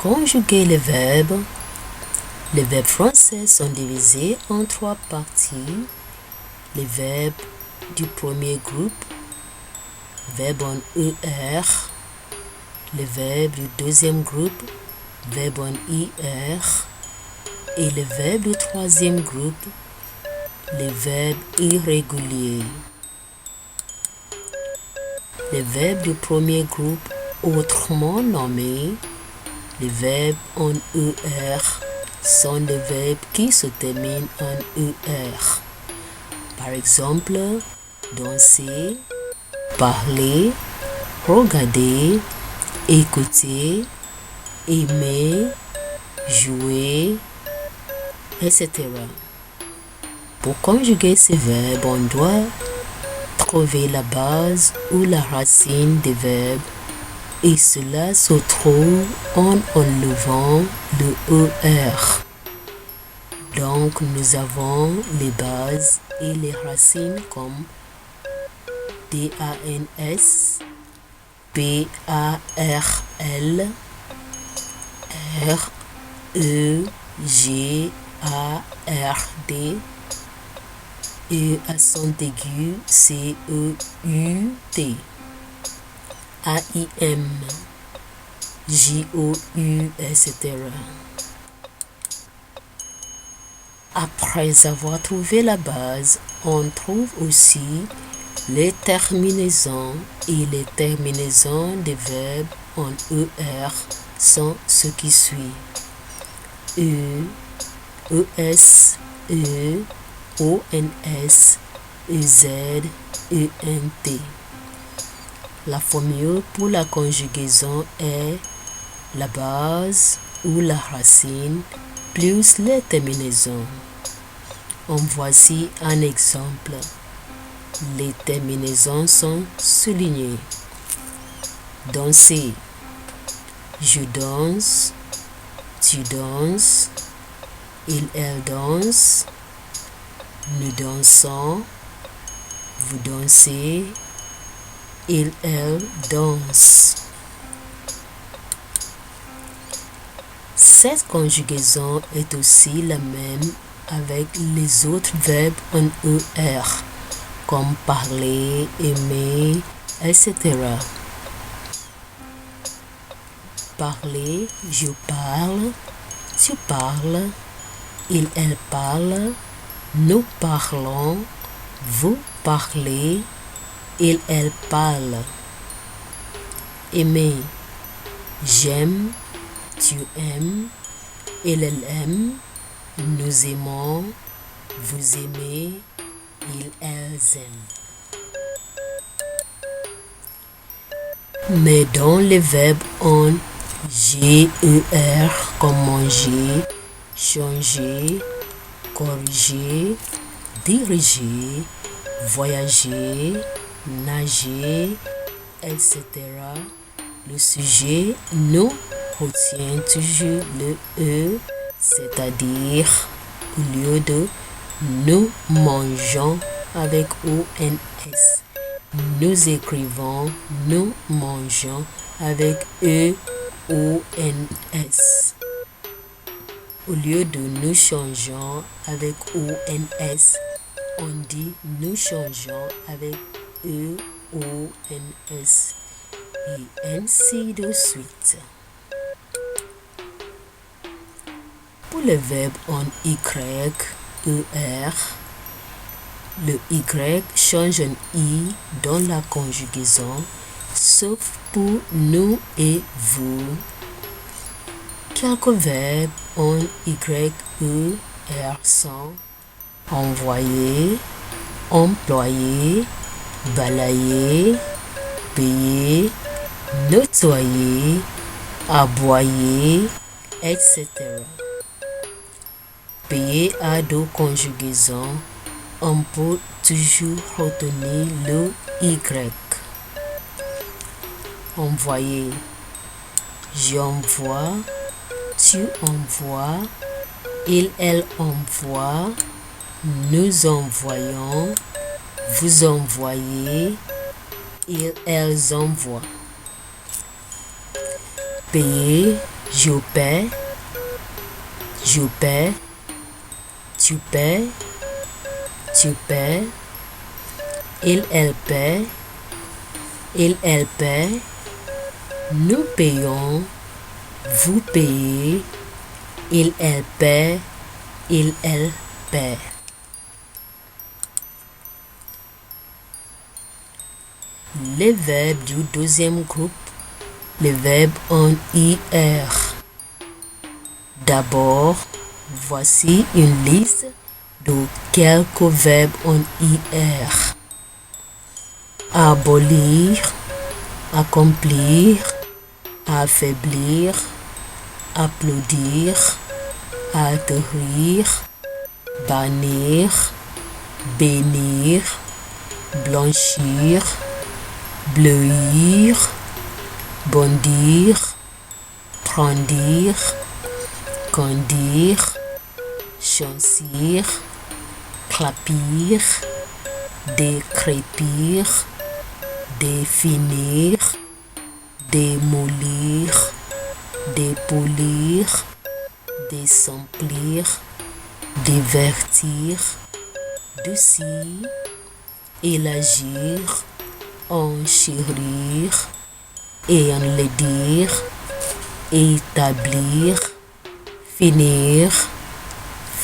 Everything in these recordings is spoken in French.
conjuguer les verbes. Les verbes français sont divisés en 3 parties. Les verbes du premier groupe, verbes en ER. Les verbes du deuxième groupe, verbes en IR. Et les verbes du troisième groupe, les verbes irréguliers. Les verbes du premier groupe, autrement nommés les verbes en ER, sont des verbes qui se terminent en ER. Par exemple, danser, parler, regarder, écouter, aimer, jouer, etc. Pour conjuguer ces verbes, on doit trouver la base ou la racine des verbes et cela se trouve en enlevant le ER. Donc nous avons les bases et les racines comme DANS, PARL, REGARD, et accent aigu CEUT, AIM, JOU, etc. Après avoir trouvé la base, on trouve aussi les terminaisons et les terminaisons des verbes en ER sont ce qui suit: ES, ONS, EZ, ENT. La formule pour la conjugaison est la base ou la racine plus les terminaisons. En voici un exemple. Les terminaisons sont soulignées. Danser. Je danse. Tu danses. Il, elle danse. Nous dansons. Vous dansez. Il, elle danse. Cette conjugaison est aussi la même avec les autres verbes en ER, comme parler, aimer, etc. Parler, je parle, tu parles, il, elle parle, nous parlons, vous parlez, il, elle parle. Aimer, j'aime, tu aimes, il, elle aime, nous aimons, vous aimez, ils, elles aiment. Mais dans les verbes en GER comme manger, changer, corriger, diriger, voyager, nager, etc., le sujet nous retient toujours le E, c'est-à-dire au lieu de nous mangeons avec ONS, nous écrivons nous mangeons avec EONS. Au lieu de nous changeons avec ONS, on dit nous changeons avec EONS. Et ainsi de suite. Pour le verbe en YER, le Y change en I dans la conjugaison, sauf pour nous et vous. Quelques verbes en YER sont envoyer, employer, balayer, payer, nettoyer, aboyer, etc. Payer a deux conjugaisons, on peut toujours retenir le Y. Envoyer, j'envoie, tu envoies, il, elle envoie, nous envoyons, vous envoyez, ils, elles envoient. Payer, Je paie, je paie, tu paies, tu paies, elle paie, elle paie, nous payons, vous payez, elle paie, elle paie. Les verbes du deuxième groupe, les verbes en IR. D'abord, voici une liste de quelques verbes en IR. Abolir, accomplir, affaiblir, applaudir, atterrir, bannir, bénir, blanchir, bleuir, bondir, brandir, conduire, chancir, clapir, décrépir, définir, démolir, dépolir, désemplir, divertir, doucir, élargir, enchérir, enlaidir, établir, finir,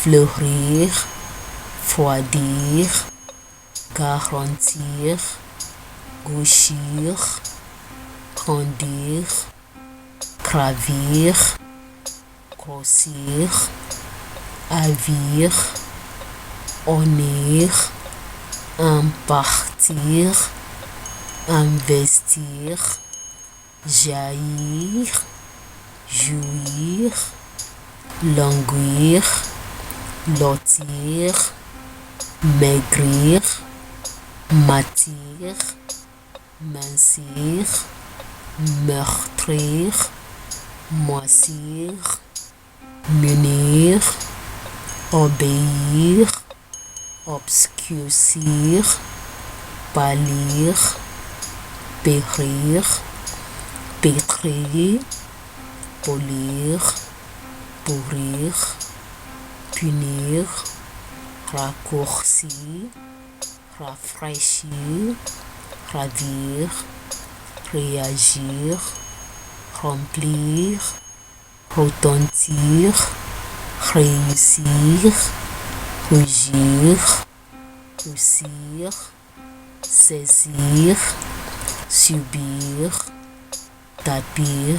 fleurir, froidir, garantir, gauchir, grandir, gravir, grossir, avir, unir, impartir, investir, jaillir, jouir, languir, lotir, maigrir, mâtir, mincir, meurtrir, moisir, munir, obéir, obscurcir, pâlir, périr, pétrir, polir, pourrir, punir, raccourcir, rafraîchir, ravir, réagir, remplir, retentir, réussir, rougir, roussir, saisir, subir, tapir,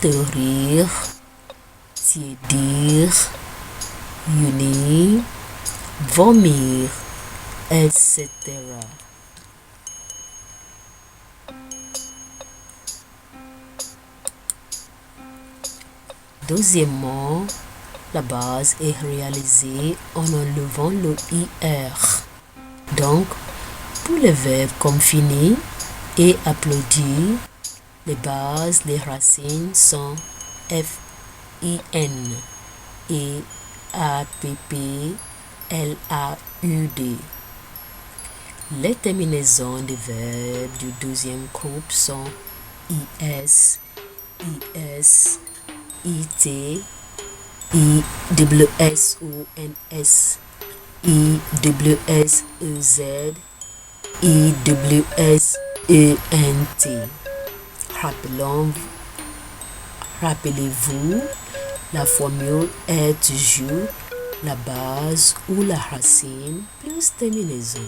terrir, tiédir, unir, vomir, etc. Deuxièmement, la base est réalisée en enlevant le IR. Donc, pour les verbes comme finir et applaudir, les bases, les racines sont FIN et APP, LAUD. Les terminaisons des verbes du deuxième groupe sont IS, IS, IT, IWSONS, IWSEZ, IWSENT. Rappelez-vous, la formule est toujours la base ou la racine plus terminaison.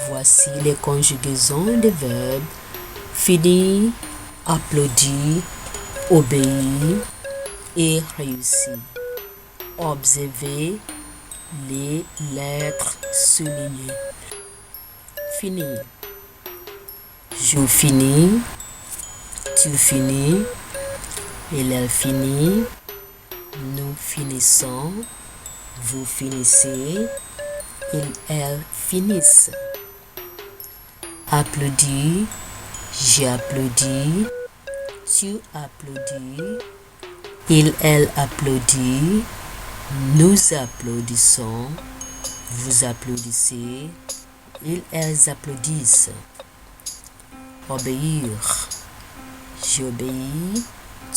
Voici les conjugaisons des verbes finir, applaudir, obéir et réussir. Observez les lettres soulignées. Finir. Je finis, tu finis, elle finit, nous finissons, vous finissez, elles finissent. Applaudis, j'applaudis, tu applaudis, elle applaudit, nous applaudissons, vous applaudissez, elles applaudissent. Obéir, j'obéis,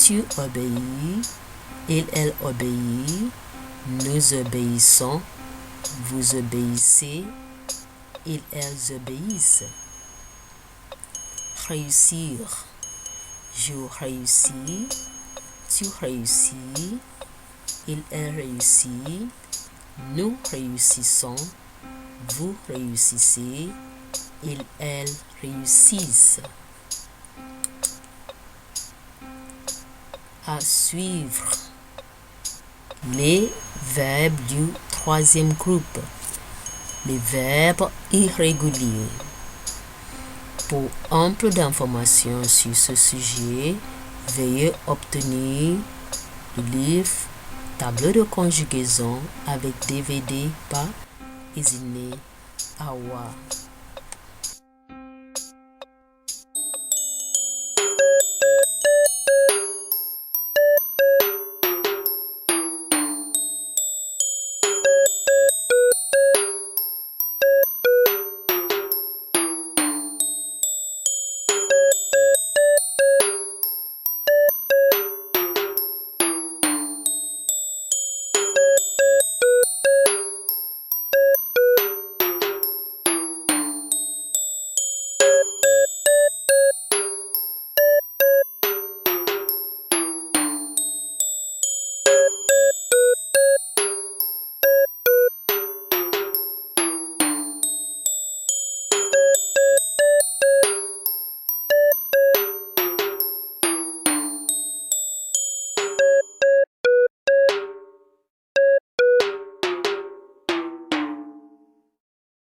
Tu obéis, il, elle obéit, nous obéissons, vous obéissez, ils, elles obéissent. Réussir. Je réussis, tu réussis, il, elle réussit, nous réussissons, vous réussissez, ils, elles réussissent. À suivre. Les verbes du troisième groupe. Les verbes irréguliers. Pour un peu d'informations sur ce sujet, veuillez obtenir le livre Tableau de conjugaison avec DVD par Isiné Awa.